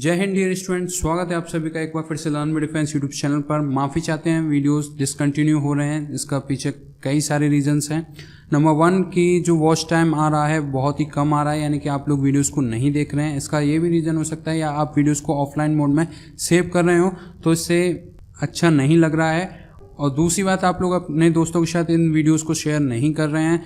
जय Hind dear students, स्वागत है आप सभी का एक बार फिर से learn with defence YouTube channel पर। माफ़ी चाहते हैं वीडियोस डिसकंटिन्यू हो रहे हैं, इसका पीछे कई सारे रीजंस हैं। नंबर 1 की जो वॉच टाइम आ रहा है बहुत ही कम आ रहा है, यानी कि आप लोग वीडियोस को नहीं देख रहे हैं। इसका ये भी रीज़न हो सकता है या आप वीडियोस को ऑफलाइन मोड में सेव कर रहे हो तो इससे अच्छा नहीं लग रहा है। और दूसरी बात, आप लोग अपने दोस्तों के साथ इन वीडियोज़ को शेयर नहीं कर रहे हैं।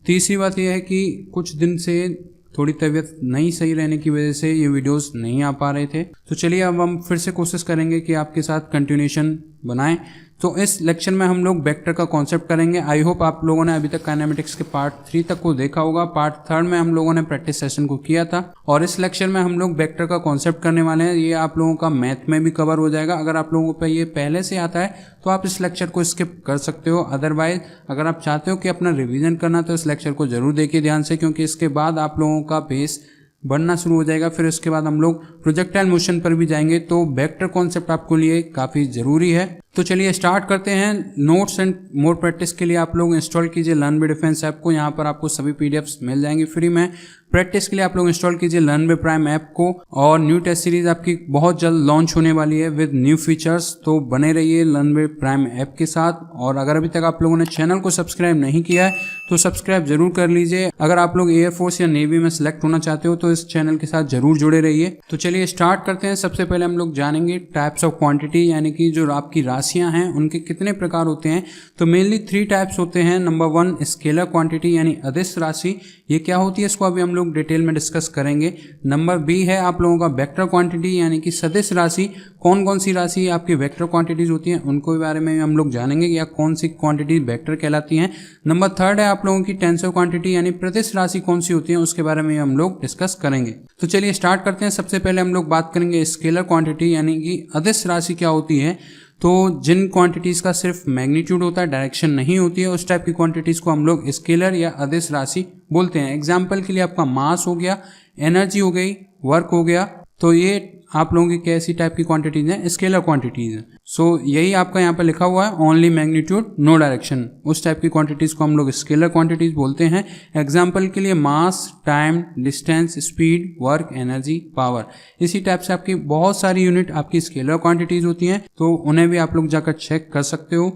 तीसरी बात यह है कि कुछ दिन से थोड़ी तबीयत नहीं सही रहने की वजह से ये वीडियोस नहीं आ पा रहे थे। तो चलिए अब हम फिर से कोशिश करेंगे कि आपके साथ कंटिन्यूएशन बनाएं। तो इस लेक्चर में हम लोग वेक्टर का कॉन्सेप्ट करेंगे। आई होप आप लोगों ने अभी तक काइनेमेटिक्स के पार्ट 3 तक को देखा होगा। पार्ट 3 में हम लोगों ने प्रैक्टिस सेशन को किया था और इस लेक्चर में हम लोग वेक्टर का कॉन्सेप्ट करने वाले हैं। ये आप लोगों का मैथ में भी कवर हो जाएगा। अगर आप लोगों को ये पहले से आता है तो आप इस लेक्चर को स्किप कर सकते हो। अदरवाइज अगर आप चाहते हो कि अपना रिविजन करना तो इस लेक्चर को जरूर देखिए ध्यान से, क्योंकि इसके बाद आप लोगों का बेस बढ़ना शुरू हो जाएगा। फिर उसके बाद हम लोग प्रोजेक्टाइल मोशन पर भी जाएंगे, तो वेक्टर कॉन्सेप्ट आपके लिए काफ़ी ज़रूरी है। तो चलिए स्टार्ट करते हैं। नोट्स एंड मोर प्रैक्टिस के लिए आप लोग इंस्टॉल कीजिए लर्न विद डिफेंस ऐप को। यहाँ पर आपको सभी पीडीएफ्स मिल जाएंगे फ्री में। प्रैक्टिस के लिए आप लोग इंस्टॉल कीजिए लर्न विद प्राइम ऐप को। और न्यू टेस्ट सीरीज आपकी बहुत जल्द लॉन्च होने वाली है विद न्यू फीचर्स, तो बने रहिए लर्न विद प्राइम ऐप के साथ। और अगर अभी तक आप लोगों ने चैनल को सब्सक्राइब नहीं किया है तो सब्सक्राइब जरूर कर लीजिए। अगर आप लोग एयरफोर्स या नेवी में सिलेक्ट होना चाहते हो तो इस चैनल के साथ जरूर जुड़े रहिए। तो चलिए स्टार्ट करते हैं। सबसे पहले हम लोग जानेंगे टाइप्स ऑफ क्वांटिटी, यानी कि जो आपकी राशियां हैं उनके कितने प्रकार होते हैं। तो मेनली 3 टाइप्स होते हैं। नंबर 1 स्केलर क्वांटिटी यानी अदिश राशि, ये क्या होती है इसको अभी हम लोग डिटेल में डिस्कस करेंगे। नंबर बी है आप लोगों का वेक्टर क्वांटिटी यानी कि सदिश राशि। कौन कौन सी राशि आपकी वेक्टर क्वांटिटीज होती हैं उनको के बारे में हम लोग जानेंगे, या कौन सी क्वांटिटी वेक्टर कहलाती हैं। नंबर 3 है आप लोगों की टेंसर क्वांटिटी यानी प्रतिश राशि कौन सी होती है, उसके बारे में हम लोग डिस्कस करेंगे। तो चलिए स्टार्ट करते हैं। सबसे पहले हम लोग बात करेंगे स्केलर क्वांटिटी यानी कि अदिश राशि क्या होती है। तो जिन क्वांटिटीज़ का सिर्फ मैग्नीट्यूड होता है, डायरेक्शन नहीं होती है, उस टाइप की क्वांटिटीज़ को हम लोग स्केलर या अदिश राशि बोलते हैं। एग्जाम्पल के लिए आपका मास हो गया, एनर्जी हो गई, वर्क हो गया, तो ये आप लोगों की कैसी टाइप की क्वांटिटीज़ हैं, स्केलर क्वांटिटीज़ हैं। सो यही आपका यहाँ पर लिखा हुआ है, ओनली मैग्नीट्यूड नो डायरेक्शन। उस टाइप की क्वांटिटीज़ को हम लोग स्केलर क्वांटिटीज़ बोलते हैं। एग्जाम्पल के लिए mass, time, distance, speed, work, energy, power, इसी टाइप से आपकी बहुत सारी यूनिट आपकी स्केलर क्वांटिटीज़ होती हैं, तो उन्हें भी आप लोग जाकर चेक कर सकते हो।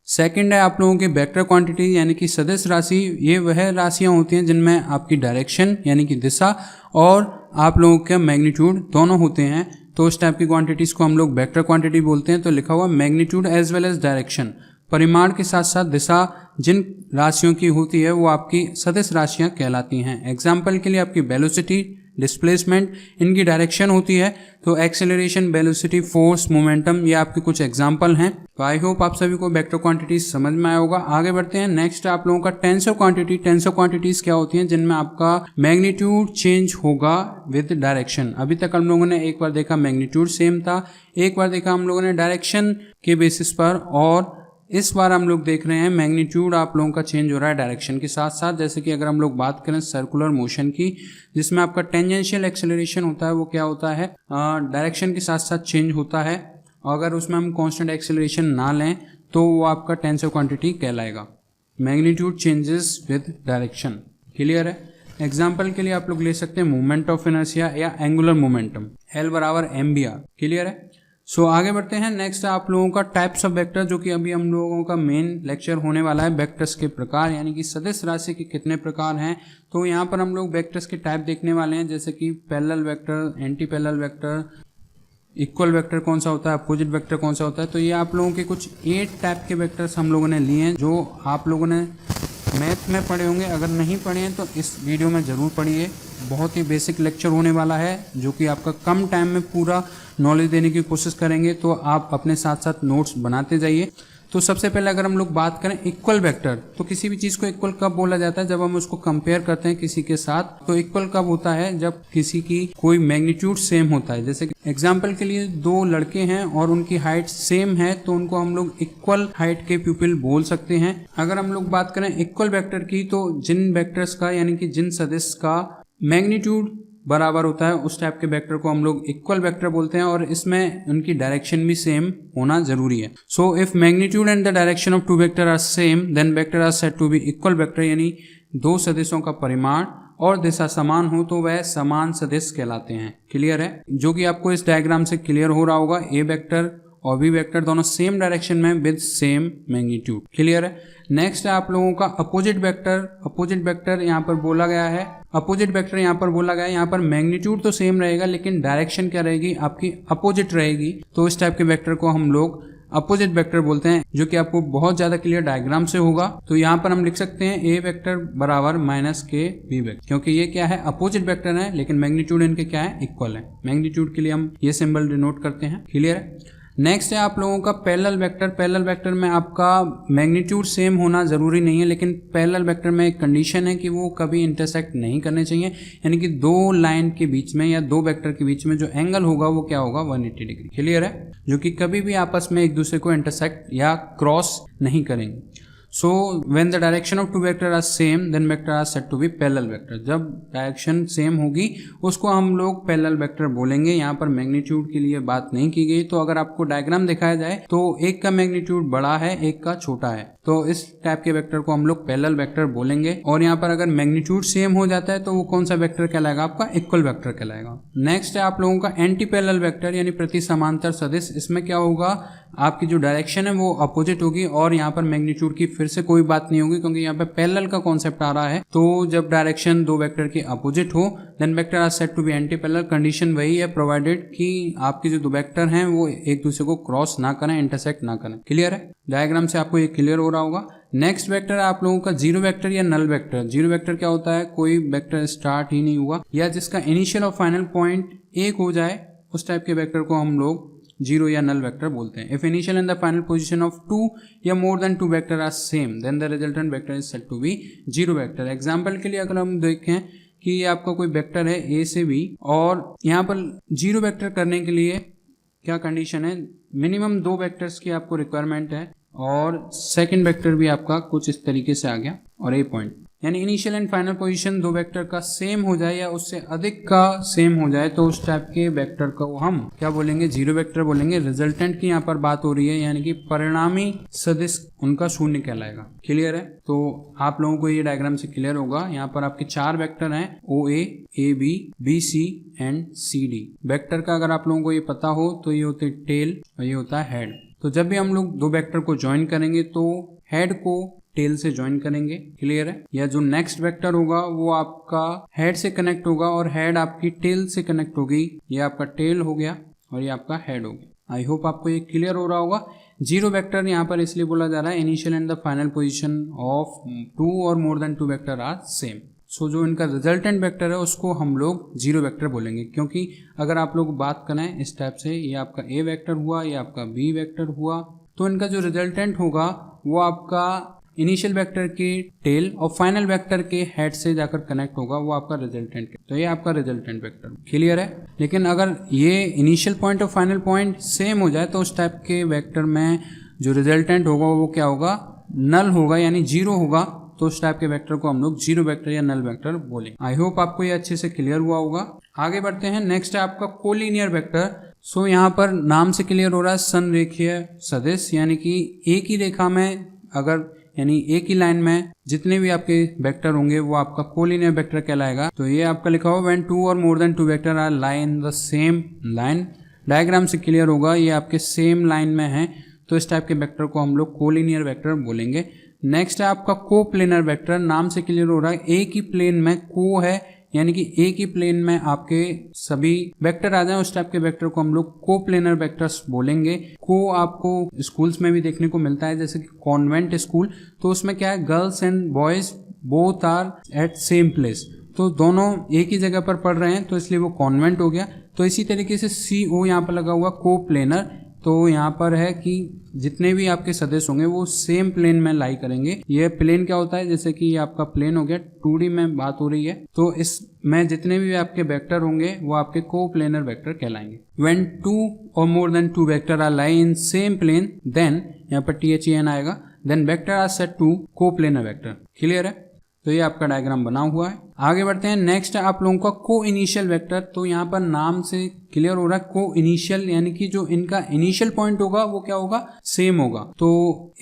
सेकंड है आप लोगों के वेक्टर क्वांटिटी यानी कि सदिश राशि। ये वह राशियां होती हैं जिनमें आपकी डायरेक्शन यानी कि दिशा और आप लोगों के मैग्नीट्यूड दोनों होते हैं, तो उस टाइप की क्वांटिटीज़ को हम लोग वेक्टर क्वांटिटी बोलते हैं। तो लिखा हुआ magnitude as well as direction, परिमाण के साथ साथ दिशा जिन राशियों की होती है वो आपकी सदिश राशियां कहलाती हैं। एग्जाम्पल के लिए आपकी वेलोसिटी, डिस्प्लेसमेंट, इनकी डायरेक्शन होती है। तो एक्सेलरेशन, वेलोसिटी, फोर्स, मोमेंटम, ये आपके कुछ एग्जाम्पल हैं। तो आई होप आप सभी को वेक्टर क्वांटिटीज समझ में आया होगा। आगे बढ़ते हैं। नेक्स्ट आप लोगों का टेंसर क्वांटिटी। टेंसर क्वांटिटीज क्या होती हैं, जिनमें आपका मैग्नीट्यूड चेंज होगा विद डायरेक्शन। अभी तक हम लोगों ने एक बार देखा मैग्नीट्यूड सेम था, एक बार देखा हम लोगों ने डायरेक्शन के बेसिस पर, और इस बार हम लोग देख रहे हैं मैग्नीट्यूड आप लोगों का चेंज हो रहा है डायरेक्शन के साथ साथ। जैसे कि अगर हम लोग बात करें सर्कुलर मोशन की, जिसमें आपका टेंजेंशियल एक्सेलरेशन होता है, वो क्या होता है, डायरेक्शन के साथ साथ चेंज होता है। अगर उसमें हम कांस्टेंट एक्सेलरेशन ना लें तो वो आपका टेंसर क्वांटिटी कहलाएगा। Magnitude changes with direction, clear है। एग्जाम्पल के लिए आप लोग ले सकते हैं मोमेंट ऑफ इनर्शिया या angular momentum, L = mvr, clear है। सो आगे बढ़ते हैं। नेक्स्ट आप लोगों का टाइप्स ऑफ वेक्टर, जो कि अभी हम लोगों का मेन लेक्चर होने वाला है। वेक्टर्स के प्रकार यानी कि सदिश राशि के कितने प्रकार हैं, तो यहाँ पर हम लोग वेक्टर्स के टाइप देखने वाले हैं, जैसे कि parallel vector, anti parallel vector, equal vector कौन सा होता है, अपोजिट वेक्टर कौन सा होता है। तो ये आप लोगों के कुछ 8 टाइप के वेक्टर्स हम लोगों ने लिए हैं, जो आप लोगों ने मैथ में पढ़े होंगे। अगर नहीं पढ़े हैं तो इस वीडियो में ज़रूर पढ़िए। बहुत ही बेसिक लेक्चर होने वाला है, जो कि आपका कम टाइम में पूरा नॉलेज देने की कोशिश करेंगे। तो आप अपने साथ साथ नोट्स बनाते जाइए। तो सबसे पहले अगर हम लोग बात करें इक्वल वेक्टर, तो किसी भी चीज़ को इक्वल कब बोला जाता है, जब हम उसको कंपेयर करते हैं किसी के साथ। तो इक्वल कब होता है, जब किसी की कोई मैग्नीट्यूड सेम होता है। जैसे एग्जाम्पल के लिए 2 लड़के हैं और उनकी हाइट सेम है, तो उनको हम लोग इक्वल हाइट के प्यूपिल बोल सकते हैं। अगर हम लोग बात करें इक्वल वेक्टर की, तो जिन वेक्टर्स का यानी कि जिन सदिश का मैग्नीट्यूड बराबर होता है, उस टाइप के वेक्टर को हम लोग इक्वल वेक्टर बोलते हैं, और इसमें उनकी डायरेक्शन भी सेम होना जरूरी है। So if magnitude and the direction of 2 vector are same, then vector are said to be equal vector, यानी 2 सदिशों का परिमाण और दिशा समान हो तो वह समान सदिश कहलाते हैं। क्लियर है, जो कि आपको इस डायग्राम से क्लियर हो रहा होगा। ए वेक्टर और बी वेक्टर दोनों सेम डायरेक्शन में विद सेम मैग्नीट्यूड। क्लियर है। नेक्स्ट है आप लोगों का अपोजिट वेक्टर। अपोजिट वेक्टर यहाँ पर बोला गया है, अपोजिट वेक्टर यहाँ पर बोला गया है, यहाँ पर मैग्नीट्यूड तो सेम रहेगा लेकिन डायरेक्शन क्या रहेगी आपकी अपोजिट रहेगी। तो इस टाइप के वेक्टर को हम लोग अपोजिट वेक्टर बोलते हैं, जो कि आपको बहुत ज्यादा क्लियर डायग्राम से होगा। तो यहाँ पर हम लिख सकते हैं ए वेक्टर बराबर माइनस के बी वेक्टर, क्योंकि ये क्या है अपोजिट वेक्टर है लेकिन मैग्नीट्यूड इनके क्या है इक्वल है। मैग्नीट्यूड के लिए हम ये सिंबल डिनोट करते हैं। क्लियर है। नेक्स्ट है आप लोगों का पैरेलल वेक्टर। पैरेलल वेक्टर में आपका मैग्नीट्यूड सेम होना जरूरी नहीं है, लेकिन पैरेलल वेक्टर में एक कंडीशन है कि वो कभी इंटरसेक्ट नहीं करने चाहिए, यानी कि दो लाइन के बीच में या दो वेक्टर के बीच में जो एंगल होगा वो क्या होगा 180 डिग्री। क्लियर है, जो कि कभी भी आपस में एक दूसरे को इंटरसेक्ट या क्रॉस नहीं करेंगे। So when the direction of two vector are same then vector are said to be parallel vector. जब डायरेक्शन सेम होगी उसको हम लोग पैरेलल वेक्टर बोलेंगे। यहाँ पर मैग्नीट्यूड के लिए बात नहीं की गई। तो अगर आपको डायग्राम दिखाया जाए तो एक का मैग्नीट्यूड बड़ा है एक का छोटा है, तो इस टाइप के वेक्टर को हम लोग पैरेलल वेक्टर बोलेंगे। और यहाँ पर अगर मैग्नीट्यूड सेम हो जाता है तो वो कौन सा वेक्टर कहलाएगा आपका इक्वल वेक्टर कहलाएगा। नेक्स्ट है आप लोगों का एंटी पैरेलल वेक्टर यानी प्रति समांतर सदिश। इसमें क्या होगा आपकी जो डायरेक्शन है वो अपोजिट होगी और यहाँ पर मैग्नीट्यूड की फिर से कोई बात नहीं होगी, क्योंकि यहाँ पे पैरेलल का कॉन्सेप्ट आ रहा है। तो जब डायरेक्शन दो वेक्टर के अपोजिट हो then vector are said to be anti parallel. Condition वही है प्रोवाइडेड कि आपके जो दो वेक्टर हैं वो एक दूसरे को क्रॉस ना करें, इंटरसेक्ट ना करें। क्लियर है, डायग्राम से आपको ये क्लियर हो रहा होगा। नेक्स्ट वेक्टर है आप लोगों का जीरो वेक्टर या नल वेक्टर। जीरो वेक्टर क्या होता है, कोई वेक्टर स्टार्ट ही नहीं हुआ या जिसका इनिशियल और फाइनल पॉइंट एक हो जाए, उस टाइप के वेक्टर को हम लोग जीरो या नल वेक्टर बोलते हैं। If initial and the final position of two या more than two vector are same then the resultant vector is said to be zero vector. Example के लिए अगर हम देखें कि ये आपका कोई वेक्टर है ए से बी और यहाँ पर जीरो वेक्टर करने के लिए क्या कंडीशन है, मिनिमम दो वेक्टर्स की आपको रिक्वायरमेंट है और सेकंड वेक्टर भी आपका कुछ इस तरीके से आ गया और ए पॉइंट, यानी इनिशियल एंड फाइनल पोजीशन दो वेक्टर का सेम हो जाए या उससे अधिक का सेम हो जाए तो उस टाइप के वेक्टर को हम क्या बोलेंगे, जीरो वेक्टर बोलेंगे। रिजल्टेंट की यहाँ पर बात हो रही है, यानी कि परिणामी सदिश उनका शून्य कहलाएगा। क्लियर है, तो आप लोगों को ये डायग्राम से क्लियर होगा। यहाँ पर आपके चार वेक्टर हैं OA, AB, BC and CD। Vector का अगर आप लोगों को ये पता हो तो ये होते टेल और ये होता है हेड। तो जब भी हम लोग दो वेक्टर को ज्वाइन करेंगे तो हेड को टेल से ज्वाइन करेंगे। क्लियर है, या जो नेक्स्ट वेक्टर होगा वो आपका हेड से कनेक्ट होगा और हेड आपकी टेल से कनेक्ट होगी। ये आपका टेल हो गया और ये आपका हेड हो गया। आई होप आपको ये क्लियर हो रहा होगा। जीरो वेक्टर यहाँ पर इसलिए बोला जा रहा है initial and the final position of two और more than two vector are same. So जो इनका रिजल्टेंट वेक्टर है उसको हम लोग जीरो वेक्टर बोलेंगे, क्योंकि अगर आप लोग बात करें इस टाइप से, ये आपका ए वेक्टर हुआ, ये आपका बी वेक्टर हुआ, तो इनका जो रिजल्टेंट होगा वो आपका इनिशियल वेक्टर के टेल और फाइनल वेक्टर के हेड से जाकर कनेक्ट होगा, वो आपका रिजल्टेंट। तो ये आपका रिजल्टेंट वेक्टर। क्लियर है, लेकिन अगर ये इनिशियल पॉइंट और फाइनल पॉइंट सेम हो जाए तो उस टाइप के वेक्टर में जो रिजल्टेंट होगा वो क्या होगा, नल होगा, यानी जीरो होगा। तो उस टाइप के वेक्टर को हम लोग जीरो वेक्टर या नल वेक्टर बोलेंगे। आई होप आपको ये अच्छे से क्लियर हुआ होगा। आगे बढ़ते हैं। नेक्स्ट है आपका कोलिनियर वेक्टर। सो यहाँ पर नाम से क्लियर हो रहा है संरेखीय सदिश, यानी कि एक ही रेखा में अगर यानी एक ही लाइन में जितने भी आपके वेक्टर होंगे वो आपका कोलिनियर वेक्टर कहलाएगा। तो ये आपका लिखा हुआ व्हेन टू और more than two vector are lie in the same line. Diagram से क्लियर होगा, ये आपके सेम लाइन में है तो इस टाइप के वेक्टर को हम लोग कोलिनियर वेक्टर बोलेंगे। नेक्स्ट है आपका कोप्लेनर वेक्टर। नाम से क्लियर हो रहा है एक ही प्लेन में को है, यानी कि एक ही प्लेन में आपके सभी वेक्टर आ जाए, उस टाइप के वेक्टर को हम लोग कोप्लेनर वेक्टर्स बोलेंगे। को आपको स्कूल्स में भी देखने को मिलता है, जैसे कि कॉन्वेंट स्कूल, तो उसमें क्या है, girls and boys both are at same place, तो दोनों एक ही जगह पर पढ़ रहे हैं तो इसलिए वो कॉन्वेंट हो गया। तो इसी तरीके से CO यहाँ पर लगा हुआ कोप्लेनर, तो यहाँ पर है कि जितने भी आपके सदस्य होंगे वो सेम प्लेन में लाई करेंगे। ये प्लेन क्या होता है, जैसे कि ये आपका प्लेन हो गया, 2D में बात हो रही है, तो इसमें जितने भी आपके वेक्टर होंगे वो आपके कोप्लेनर वेक्टर कहलाएंगे। व्हेन टू और more than two vector are lie in same plane then, यहाँ पर THEN आएगा, then vector are said to coplanar vector. Clear है, तो ये आपका डायग्राम बना हुआ है। आगे बढ़ते हैं। नेक्स्ट है आप लोगों का को इनिशियल वेक्टर। तो यहाँ पर नाम से क्लियर हो रहा है को इनिशियल, यानी कि जो इनका इनिशियल पॉइंट होगा वो क्या होगा, सेम होगा। तो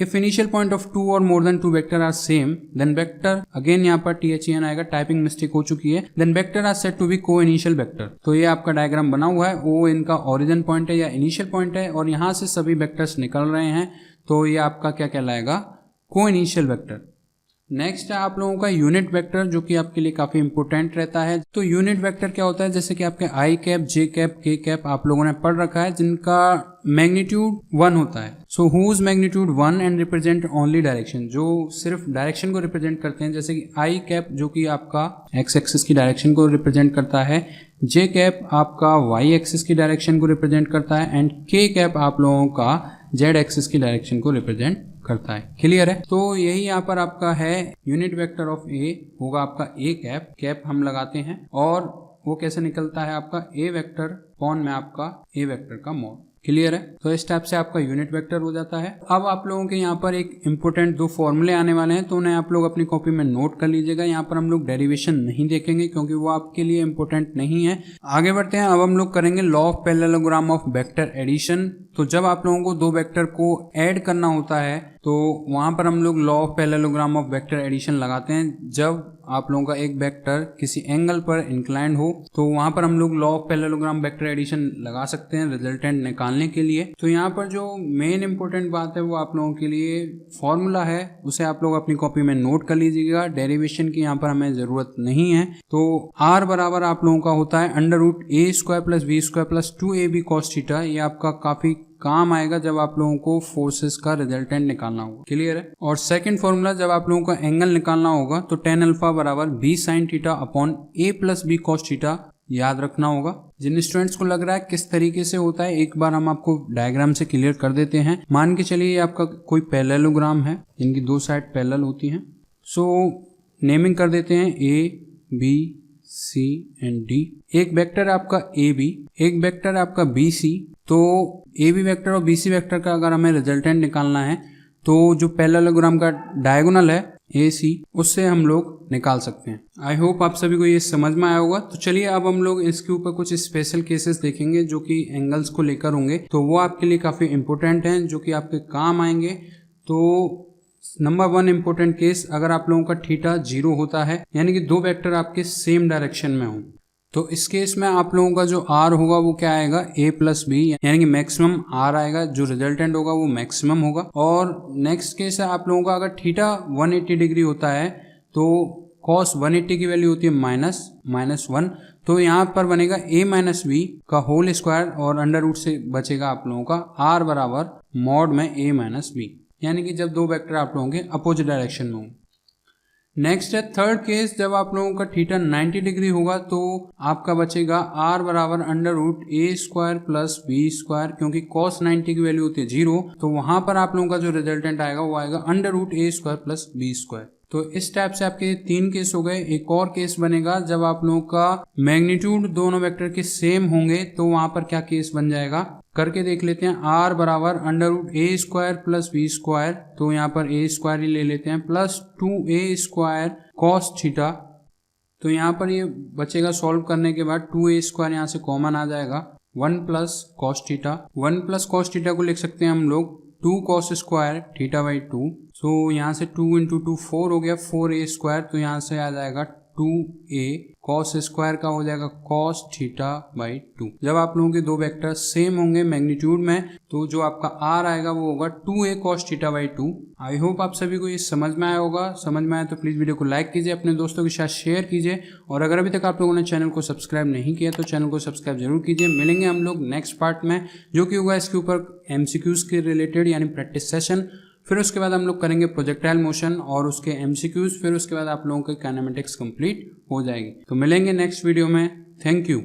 if initial point of two और more than two vector are same then vector, again यहाँ पर THEN आएगा, टाइपिंग मिस्टेक हो चुकी है, then vector are said to be को इनिशियल वेक्टर। तो ये आपका डायग्राम बना हुआ है, वो इनका ओरिजिन पॉइंट है या इनिशियल पॉइंट है और यहाँ से सभी वेक्टर्स निकल रहे हैं, तो ये आपका क्या कहलाएगा, को इनिशियल वेक्टर। नेक्स्ट है आप लोगों का यूनिट वेक्टर, जो कि आपके लिए काफी इंपोर्टेंट रहता है। तो यूनिट वेक्टर क्या होता है, जैसे कि आपके आई कैप, जे कैप, के कैप आप लोगों ने पढ़ रखा है, जिनका मैग्नीट्यूड 1 होता है। So whose magnitude 1 and represent only direction, जो सिर्फ डायरेक्शन को रिप्रेजेंट करते हैं। जैसे कि आई कैप जो कि आपका एक्स एक्सिस की डायरेक्शन को रिप्रेजेंट करता है, जे कैप आपका वाई एक्सिस की डायरेक्शन को रिप्रेजेंट करता है एंड के कैप आप लोगों का जेड एक्सिस की डायरेक्शन को रिप्रेजेंट करता है। क्लियर है। तो यही यहाँ पर आपका है यूनिट वेक्टर ऑफ ए होगा आपका ए कैप, कैप हम लगाते हैं और वो कैसे निकलता है आपका ए वेक्टर अपॉन में आपका ए वेक्टर का मॉड। क्लियर है। तो इस टाइप से आपका यूनिट वेक्टर हो जाता है। अब आप लोगों के यहाँ पर एक इंपोर्टेंट 2 फॉर्मूले आने वाले हैं, तो उन्हें आप लोग अपनी कॉपी में नोट कर लीजिएगा। यहाँ पर हम लोग डेरिवेशन नहीं देखेंगे क्योंकि वो आपके लिए इंपोर्टेंट नहीं है। आगे बढ़ते हैं। अब हम लोग करेंगे law of parallelogram of vector addition. तो जब आप लोगों को 2 वेक्टर को ऐड करना होता है तो वहां पर हम लोग law of parallelogram of vector addition लगाते हैं। जब आप लोगों का एक वेक्टर किसी एंगल पर इंक्लाइंड हो तो वहां पर हम लोग law of parallelogram vector addition लगा सकते हैं रिजल्टेंट निकालने के लिए। तो यहाँ पर जो मेन इंपॉर्टेंट बात है वो आप लोगों के लिए फॉर्मूला है, उसे आप लोग अपनी कॉपी में नोट कर लीजिएगा। डेरिवेशन की यहाँ पर हमें जरूरत नहीं है। तो R बराबर आप लोगों का होता है √a² + b² + 2ab cos theta. ये आपका काफी काम आएगा जब आप लोगों को फोर्सेस का रिजल्टेंट निकालना होगा। क्लियर है। और सेकंड फॉर्मूला जब आप लोगों को एंगल निकालना होगा तो tan अल्फा बराबर b sin theta upon a + b cos theta याद रखना होगा। जिन स्टूडेंट्स को लग रहा है किस तरीके से होता है, एक बार हम आपको डायग्राम से क्लियर कर देते हैं। मान के चलिए ये आपका कोई पैरेललोग्राम है जिनकी 2 साइड पैरेलल होती हैं। सो नेमिंग कर देते हैं A, B, C and D। एक वेक्टर आपका AB, एक वेक्टर आपका BC। तो AB वेक्टर और BC वेक्टर का अगर हमें रिजल्टेंट निकालना है तो जो पैरेललोग्राम का डायगोनल है AC, उससे हम लोग निकाल सकते हैं। आई होप आप सभी को ये समझ में आया होगा। तो चलिए अब हम लोग इसके ऊपर कुछ स्पेशल केसेस देखेंगे जो कि एंगल्स को लेकर होंगे, तो वो आपके लिए काफी इंपॉर्टेंट हैं, जो कि आपके काम आएंगे। तो नंबर 1 इंपॉर्टेंट केस, अगर आप लोगों का थीटा 0 होता है यानी कि 2 वेक्टर आपके सेम डायरेक्शन में हों, तो इस केस में आप लोगों का जो R होगा वो क्या आएगा, A + B, यानी कि मैक्सिमम R आएगा, जो रिजल्टेंट होगा वो मैक्सिमम होगा। और नेक्स्ट केस है आप लोगों का अगर थीटा 180 डिग्री होता है तो cos 180 की वैल्यू होती है -1, तो यहाँ पर बनेगा A - B का होल स्क्वायर और अंडर रूट से बचेगा आप लोगों का R बराबर मॉड में A - B, यानी कि जब 2 वेक्टर आप लोगों के अपोजिट डायरेक्शन में हों। नेक्स्ट है थर्ड केस, जब आप लोगों का थीटा 90 डिग्री होगा तो आपका बचेगा R बराबर √a² + b², क्योंकि cos 90 की वैल्यू होती है 0, तो वहां पर आप लोगों का जो रिजल्टेंट आएगा वो आएगा √a² + b²। तो इस टाइप से आपके 3 केस हो गए। एक और केस बनेगा जब आप लोगों का मैग्नीट्यूड दोनों वेक्टर के सेम होंगे, तो वहां पर क्या केस बन जाएगा करके देख लेते हैं। R बराबर √a² + b², तो यहाँ पर a² ही ले लेते हैं, प्लस 2a² cos थीटा। तो यहाँ पर ये बचेगा सॉल्व करने के बाद 2a² यहाँ से कॉमन आ जाएगा, 1 + cos थीटा। 1 + cos थीटा को लिख सकते हैं हम लोग 2 cos² θ/2। सो यहाँ से 2 × 2 4 हो गया, 4a², तो यहाँ से आ जाएगा 2a cos² का हो जाएगा cos θ/2। जब आप लोगों के 2 वेक्टर सेम होंगे मैग्नीट्यूड में तो जो आपका R आएगा वो होगा 2a cos θ/2। आई होप आप सभी को ये समझ में आया होगा। समझ में आया तो प्लीज़ वीडियो को लाइक कीजिए, अपने दोस्तों के साथ शेयर कीजिए, और अगर अभी तक आप लोगों ने चैनल को सब्सक्राइब नहीं किया तो चैनल को सब्सक्राइब जरूर कीजिए। मिलेंगे हम लोग नेक्स्ट पार्ट में, जो कि होगा इसके ऊपर MCQs के रिलेटेड, यानी प्रैक्टिस सेशन। फिर उसके बाद हम लोग करेंगे प्रोजेक्टाइल मोशन और उसके MCQs, फिर उसके बाद आप लोगों के काइनेमेटिक्स कंप्लीट हो जाएगी। तो मिलेंगे नेक्स्ट वीडियो में। Thank you.